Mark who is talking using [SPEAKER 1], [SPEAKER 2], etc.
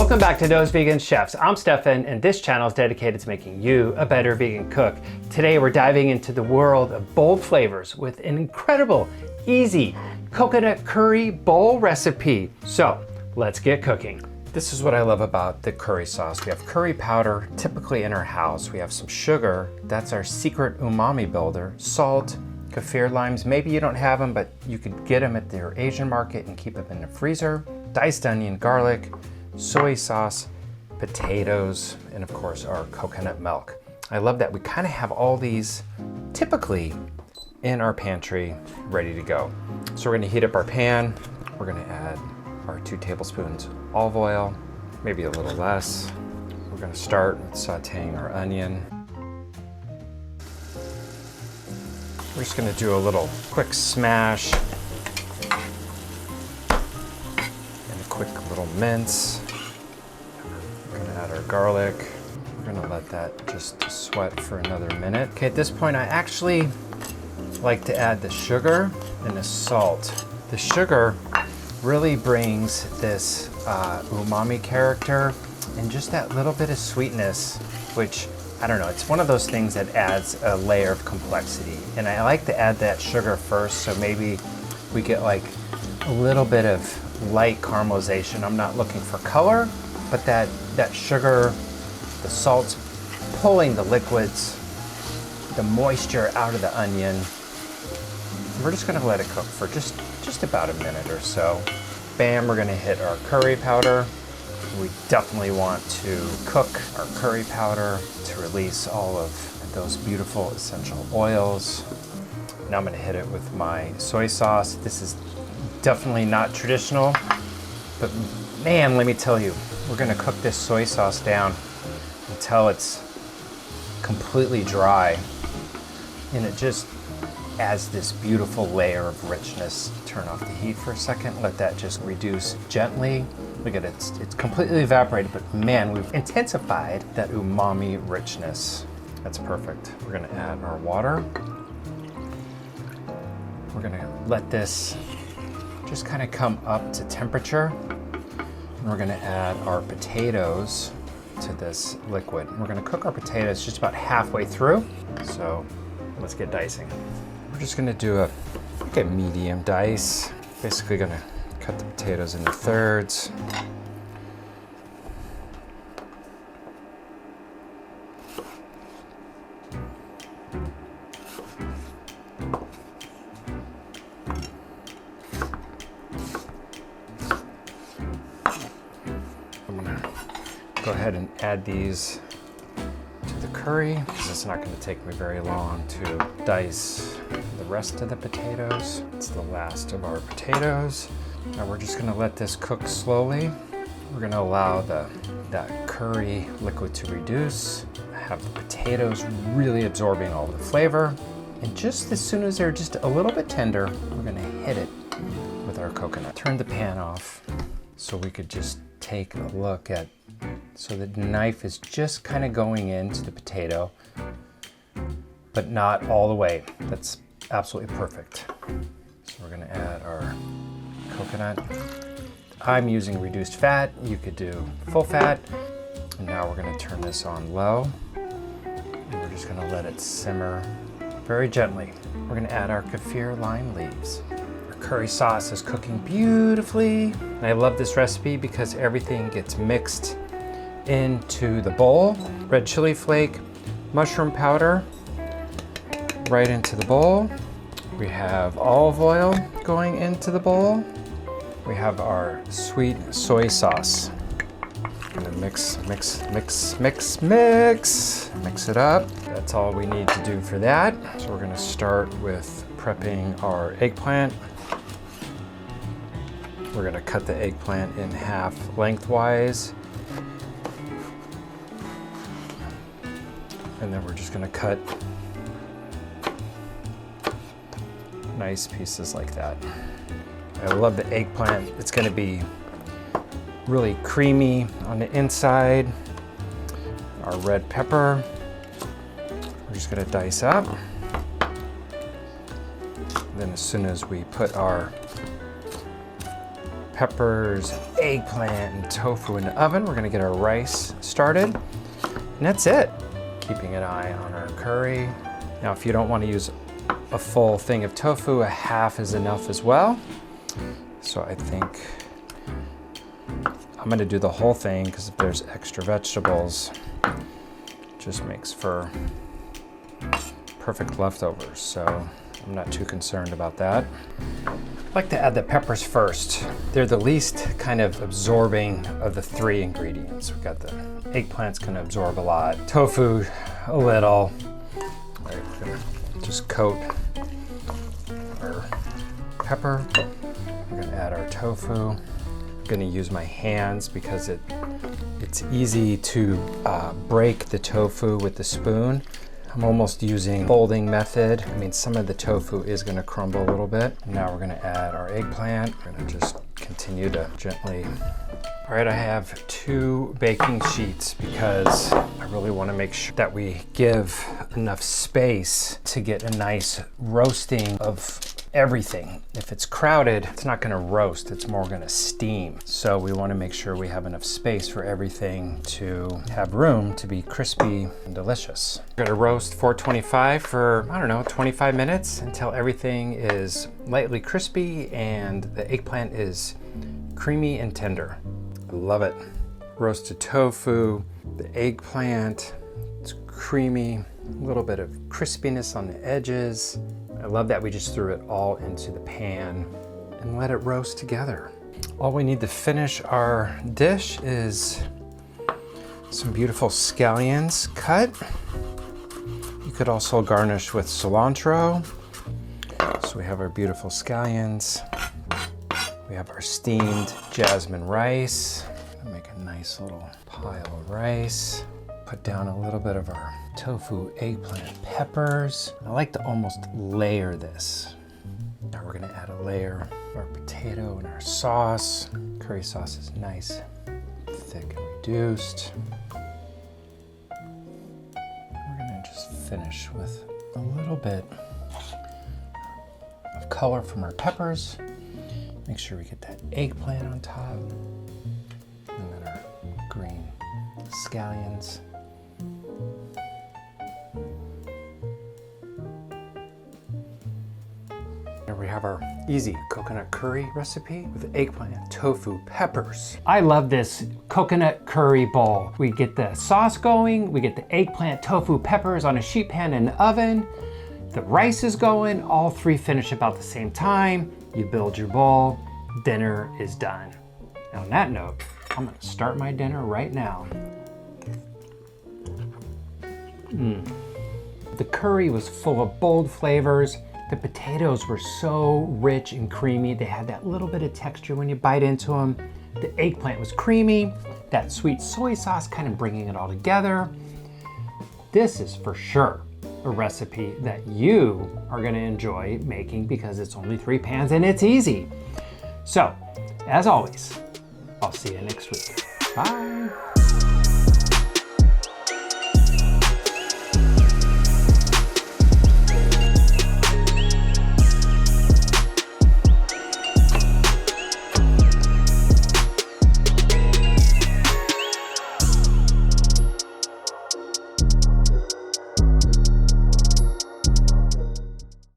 [SPEAKER 1] Welcome back to Those Vegan Chefs. I'm Stefan, and this channel is dedicated to making you a better vegan cook. Today we're diving into the world of bold flavors with an incredible, easy coconut curry bowl recipe. So let's get cooking. This is what I love about the curry sauce. We have curry powder, typically in our house. We have some sugar, that's our secret umami builder, salt, kaffir limes. Maybe you don't have them, but you could get them at your Asian market and keep them in the freezer. Diced onion, garlic, soy sauce, potatoes, and of course our coconut milk. I love that we kind of have all these typically in our pantry ready to go. So we're gonna heat up our pan. We're gonna add our 2 tablespoons olive oil, maybe a little less. We're gonna start with sauteing our onion. We're just gonna do a little quick smash and a quick little mince. We're gonna add our garlic. We're gonna let that just sweat for another minute. Okay, at this point I actually like to add the sugar and the salt. The sugar really brings this umami character and just that little bit of sweetness, which I don't know, it's one of those things that adds a layer of complexity. And I like to add that sugar first, so maybe we get like a little bit of light caramelization. I'm not looking for color, but that sugar, the salt's pulling the liquids, the moisture out of the onion. We're just gonna let it cook for just about a minute or so. Bam, we're gonna hit our curry powder. We definitely want to cook our curry powder to release all of those beautiful essential oils. Now I'm gonna hit it with my soy sauce. This is definitely not traditional, but man, let me tell you, we're gonna cook this soy sauce down until it's completely dry, and it just adds this beautiful layer of richness. Turn off the heat for a second, let that just reduce gently. Look at it, it's completely evaporated, but man, we've intensified that umami richness. That's perfect. We're gonna add our water. We're gonna let this just kind of come up to temperature. And we're gonna add our potatoes to this liquid. We're gonna cook our potatoes just about halfway through. So let's get dicing. We're just gonna do a medium dice. Basically gonna cut the potatoes into thirds. I'm gonna go ahead and add these to the curry, because it's not gonna take me very long to dice the rest of the potatoes. It's the last of our potatoes. Now we're just gonna let this cook slowly. We're gonna allow that curry liquid to reduce, have the potatoes really absorbing all the flavor. And just as soon as they're just a little bit tender, we're gonna hit it with our coconut. Turn the pan off so we could just take a look at, so the knife is just kind of going into the potato, but not all the way. That's absolutely perfect. So we're gonna add our coconut. I'm using reduced fat. You could do full fat. And now we're gonna turn this on low. And we're just gonna let it simmer very gently. We're gonna add our kaffir lime leaves. Our curry sauce is cooking beautifully. And I love this recipe because everything gets mixed into the bowl. Red chili flake, mushroom powder, right into the bowl. We have olive oil going into the bowl. We have our sweet soy sauce. Gonna mix it up. That's all we need to do for that. So we're gonna start with prepping our eggplant. We're gonna cut the eggplant in half lengthwise. And then we're just gonna cut nice pieces like that. I love the eggplant. It's gonna be really creamy on the inside. Our red pepper, we're just gonna dice up. Then as soon as we put our peppers, eggplant, and tofu in the oven. We're gonna get our rice started, and that's it. Keeping an eye on our curry. Now, if you don't want to use a full thing of tofu, a half is enough as well. So I think I'm gonna do the whole thing because if there's extra vegetables, it just makes for perfect leftovers. So I'm not too concerned about that. I like to add the peppers first. They're the least kind of absorbing of the three ingredients. We've got the eggplant's gonna absorb a lot, tofu a little. All right, we're gonna just coat our pepper. We're gonna add our tofu. I'm gonna use my hands because it's easy to break the tofu with the spoon. I'm almost using folding method. I mean, some of the tofu is gonna crumble a little bit. Now we're gonna add our eggplant. We're gonna just continue to gently. All right, I have 2 baking sheets because I really wanna make sure that we give enough space to get a nice roasting of everything. If it's crowded, it's not gonna roast, it's more gonna steam. So we wanna make sure we have enough space for everything to have room to be crispy and delicious. We're gonna roast 425 for, I don't know, 25 minutes until everything is lightly crispy and the eggplant is creamy and tender. I love it. Roasted tofu, the eggplant, it's creamy, a little bit of crispiness on the edges. I love that we just threw it all into the pan and let it roast together. All we need to finish our dish is some beautiful scallions cut. You could also garnish with cilantro. So we have our beautiful scallions. We have our steamed jasmine rice. I'll make a nice little pile of rice. Put down a little bit of our tofu, eggplant, peppers. I like to almost layer this. Now we're gonna add a layer of our potato and our sauce. Curry sauce is nice, thick and reduced. We're gonna just finish with a little bit of color from our peppers. Make sure we get that eggplant on top. And then our green scallions. Here we have our easy coconut curry recipe with eggplant, tofu, peppers.
[SPEAKER 2] I love this coconut curry bowl. We get the sauce going, we get the eggplant, tofu, peppers on a sheet pan in the oven. The rice is going, all 3 finish about the same time. You build your bowl, dinner is done. And on that note, I'm gonna start my dinner right now. The curry was full of bold flavors. The potatoes were so rich and creamy. They had that little bit of texture when you bite into them. The eggplant was creamy. That sweet soy sauce kind of bringing it all together. This is for sure a recipe that you are gonna enjoy making because it's only 3 pans and it's easy. So, as always, I'll see you next week. Bye.